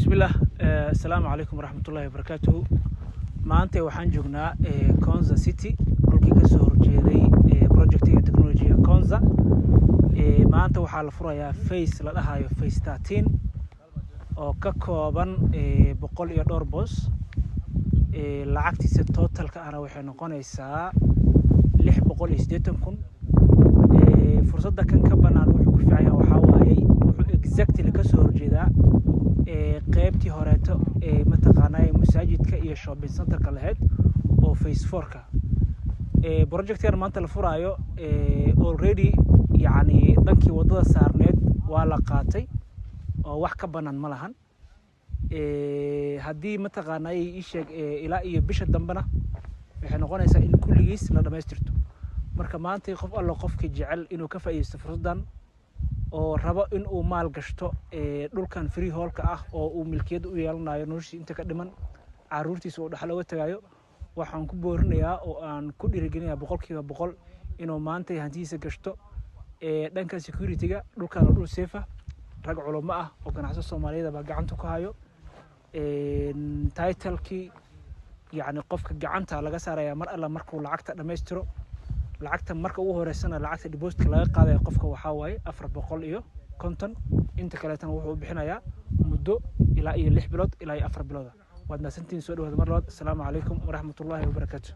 بسم الله. السلام عليكم ورحمة الله وبركاته. maanta waxaan joognaa Konza City dhulkii ka soo horjeeday projectiga technology Konza. maanta waxaa la furayaa phase la dhahayo phase 13 oo ka kooban 100 iyo dhowr boos. lacagtiisa totalka ana waxay noqonaysaa 680,000. fursadda kan ka banaan wuxuu ku fiican yahay waxa waaye wuxuu exactly ka soo horjeedaa qaybtii horeeto mataqaanaa masaajidka iyo shopping centerka lahayd oo phase 4ka projectkan maanta la furaayo already yani dhankii wadada saarneed waa la qaatay oo wax ka banaan ma lahan. haddii mataqaanaa ii sheeg ilaa iyo bisha dambana waxay noqonaysaa in kulligiis la dhamaystirto. marka maanta qof alla qofkii jecel inuu ka faa'iideysto fursadan oo rabo in uu maal gashto dhulkan free hallka ah oo uu milkiyad u yeelanayo noloshiisa inta ka dhiman caruurtiisa oo dhaxal uga tagayo, waxaan ku boorinayaa oo aan ku dhiirigelinayaa 100% inuu maanta hantiisa gashto dhanka security-ga. dhulkan dhul safe ah, rag culimo ah oo ganacsato Soomaaliyeed baa gacanta ku hayo. title-kii yani qofka gacanta laga saaraya mar alla markuu lacagta dhamaystiro. lacagta marka ugu horeysana lacagta deposit laga qaaday qofka waxa waaye 450. inta kale tan wuxuu bixinayaa muddo ilaa iyo 6 bilood ilaa iyo 4 bilood. waad maasantiin soo dhawaad mar labaad. Assalaamu calaykum waraxmatullaahi wabarakaatuh.